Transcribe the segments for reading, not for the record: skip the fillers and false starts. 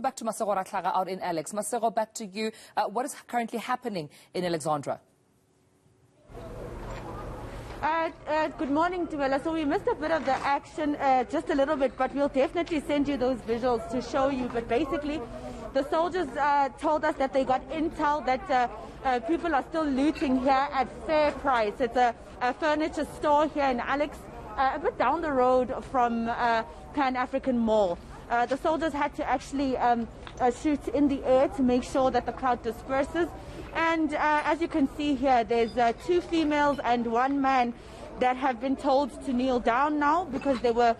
back to Masego Rahlaga out in Alex. Masego, back to you. What is currently happening in Alexandra? Good morning, Tumela. So we missed a bit of the action, just a little bit, but we'll definitely send you those visuals to show you. But basically, the soldiers told us that they got intel that people are still looting here at fair price. It's a furniture store here in Alex, a bit down the road from Pan-African Mall. The soldiers had to actually shoot in the air to make sure that the crowd disperses. And as you can see here, there's 2 females and 1 man that have been told to kneel down now because they were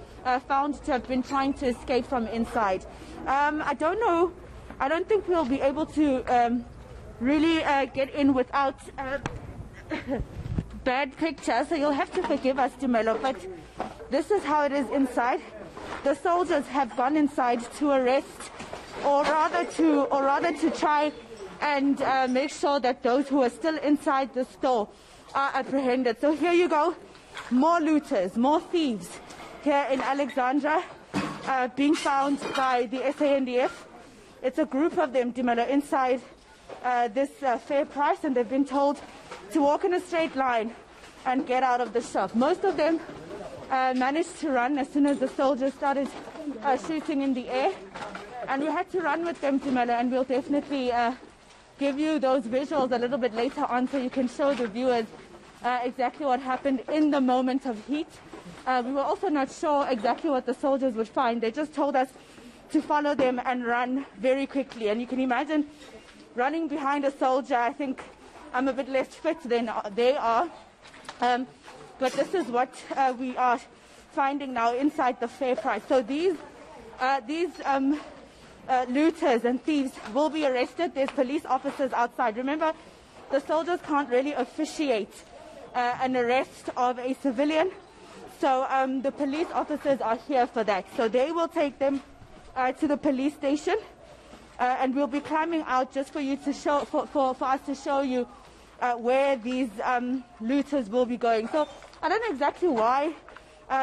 found to have been trying to escape from inside. I don't know. I don't think we'll be able to really get in without bad pictures, so you'll have to forgive us, Tumelo, but this is how it is inside. The soldiers have gone inside to arrest, or rather to try and make sure that those who are still inside the store are apprehended. So here you go, more looters, more thieves here in Alexandra being found by the SANDF. It's a group of them, Dimela, inside this fair price, and they've been told to walk in a straight line and get out of the shop. Most of them managed to run as soon as the soldiers started shooting in the air, and we had to run with them, Dimela, and we'll definitely give you those visuals a little bit later on so you can show the viewers exactly what happened in the moment of heat. We were also not sure exactly what the soldiers would find. They just told us to follow them and run very quickly. And you can imagine running behind a soldier. I think I'm a bit less fit than they are. But this is what we are finding now inside the fair price. So these looters and thieves will be arrested. There's police officers outside. Remember, the soldiers can't really officiate an arrest of a civilian. So the police officers are here for that. So they will take them to the police station, and we'll be climbing out just for you to show, for us to show you where these looters will be going. So I don't know exactly why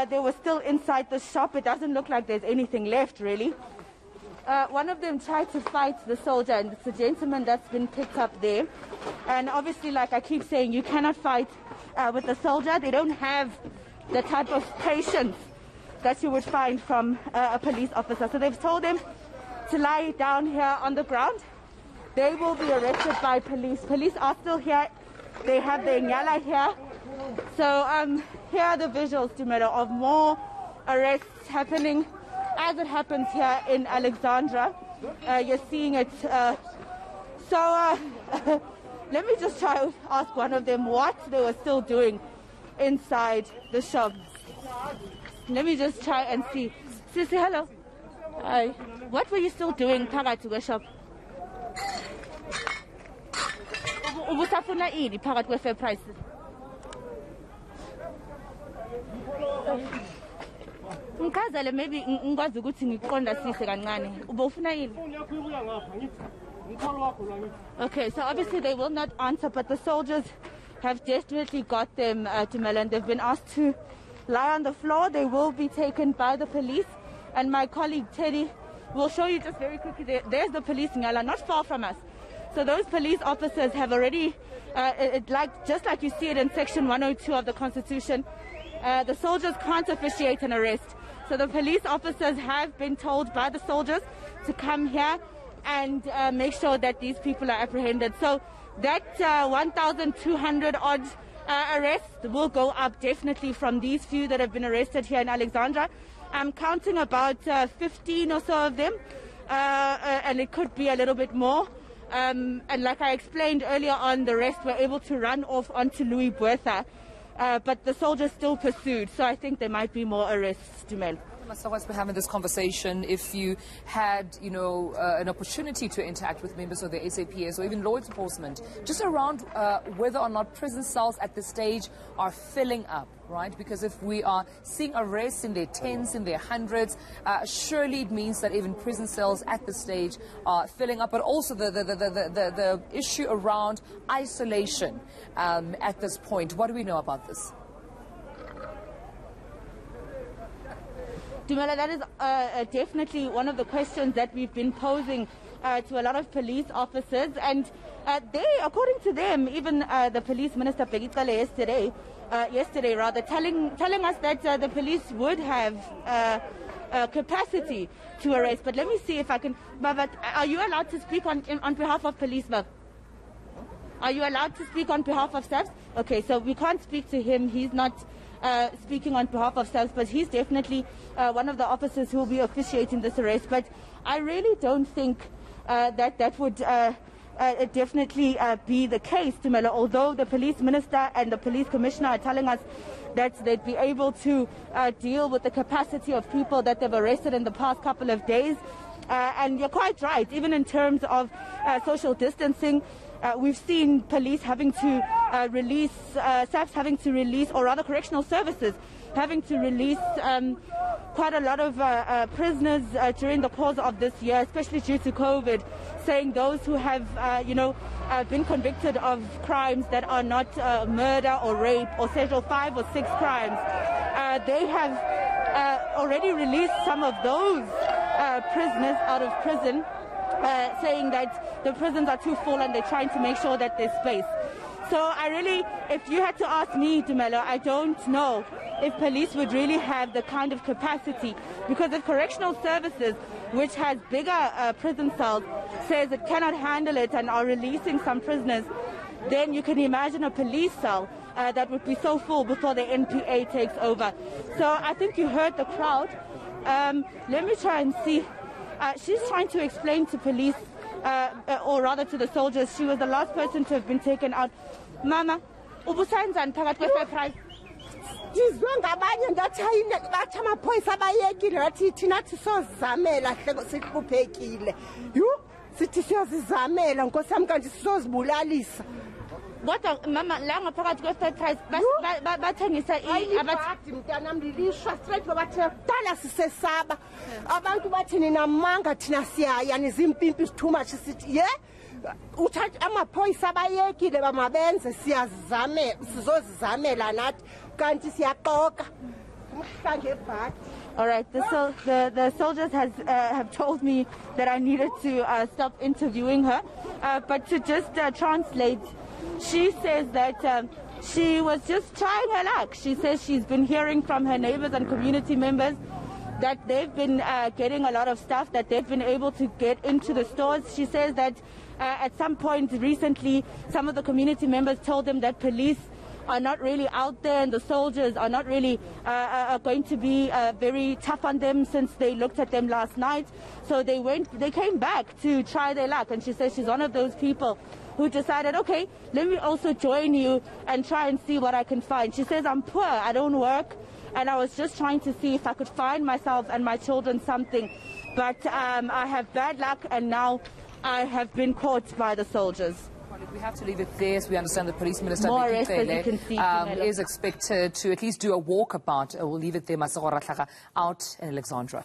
they were still inside the shop. It doesn't look like there's anything left, really. One of them tried to fight the soldier, and it's a gentleman that's been picked up there. And obviously, like I keep saying, you cannot fight with the soldier. They don't have the type of patience that you would find from a police officer. So they've told them to lie down here on the ground. They will be arrested by police. Police are still here. They have the eNCA here. So here are the visuals, Tumelo, of more arrests happening as it happens here in Alexandra. You're seeing it. So let me just try to ask one of them what they were still doing inside the shop. Let me just try and see. Sissy, hello. Hi. What were you still doing phakathi kweshop? Ubusafuna ini phakathi kwe-fair price? Ngikazale maybe ngikwazi ukuthi ngiqondasise kancane. Ubufuna ini? Okay, so obviously they will not answer, but the soldiers have definitely got them, Tumela, and they've been asked to lie on the floor. They will be taken by the police, and my colleague Teddy will show you just very quickly. There's the police ngala, not far from us. So those police officers have already, just like you see it in section 102 of the Constitution, the soldiers can't officiate an arrest. So the police officers have been told by the soldiers to come here and make sure that these people are apprehended. So that 1,200 odd arrests will go up definitely from these few that have been arrested here in Alexandra. I'm counting about 15 or so of them, and it could be a little bit more. And like I explained earlier on, the rest were able to run off onto Louis Buerta, but the soldiers still pursued, so I think there might be more arrests, Dumel. Masego, as we're having this conversation, if you had, an opportunity to interact with members of the SAPS or even law enforcement, just around whether or not prison cells at this stage are filling up, right? Because if we are seeing arrests in their tens, in their hundreds, surely it means that even prison cells at this stage are filling up. But also the issue around isolation at this point. What do we know about this? Dumela, that is definitely one of the questions that we've been posing to a lot of police officers, and they, according to them, even the police minister yesterday, telling us that the police would have capacity to arrest. But let me see if I can. But are you allowed to speak on behalf of police, Bob? Are you allowed to speak on behalf of SAPS? Okay, so we can't speak to him. He's not speaking on behalf of SAPS, but he's definitely one of the officers who will be officiating this arrest. But I really don't think that would definitely be the case, Tumela, although the police minister and the police commissioner are telling us that they'd be able to deal with the capacity of people that they've arrested in the past couple of days. And you're quite right, even in terms of social distancing, we've seen police having to release, SAPS having to release, or rather correctional services having to release quite a lot of prisoners during the course of this year, especially due to COVID, saying those who have, been convicted of crimes that are not murder or rape or sexual 5 or 6 crimes, they have already released some of those prisoners out of prison, saying that the prisons are too full and they're trying to make sure that there's space. So I really, if you had to ask me, Dumelo, I don't know if police would really have the kind of capacity, because if correctional services, which has bigger prison cells, says it cannot handle it and are releasing some prisoners, then you can imagine a police cell that would be so full before the NPA takes over. So I think you heard the crowd. Let me try and see. She's trying to explain to police, or rather to the soldiers. She was the last person to have been taken out. Mama, ubusayenzani phakathi kwe-surprise? Ngizwe ngabanye ngathi bathi amaphoyisa abayekile ngathi thina sisozizamela hle sihluphekile. Sithi siyozizamela Nkosi yami kanti sizozibulalisa. Kodwa mama la ngaphakathi kwe-surprise bathengisa abathi mntanami lilishwa straight bathi dala sisesaba. Abantu bathi nina manga thina siyaya nizimpimpi too much sithi uthatha amaphoyisa abayekile bamabenze sizozizamela nathi kanti siyaxoka umhlange ebhadi. All right, the soldiers have told me that I needed to stop interviewing her, but to just translate, she says that she was just trying her luck. She says she's been hearing from her neighbors and community members that they've been getting a lot of stuff, that they've been able to get into the stores. She says that at some point recently, some of the community members told them that police are not really out there and the soldiers are not really going to be very tough on them since they looked at them last night. So they came back to try their luck, and she says she's one of those people who decided, okay, let me also join you and try and see what I can find. She says, I'm poor, I don't work, and I was just trying to see if I could find myself and my children something. But I have bad luck, and now I have been caught by the soldiers. We have to leave it there, as we understand the police minister is expected to at least do a walkabout. We'll leave it there. Masego Rahlaga out in Alexandra.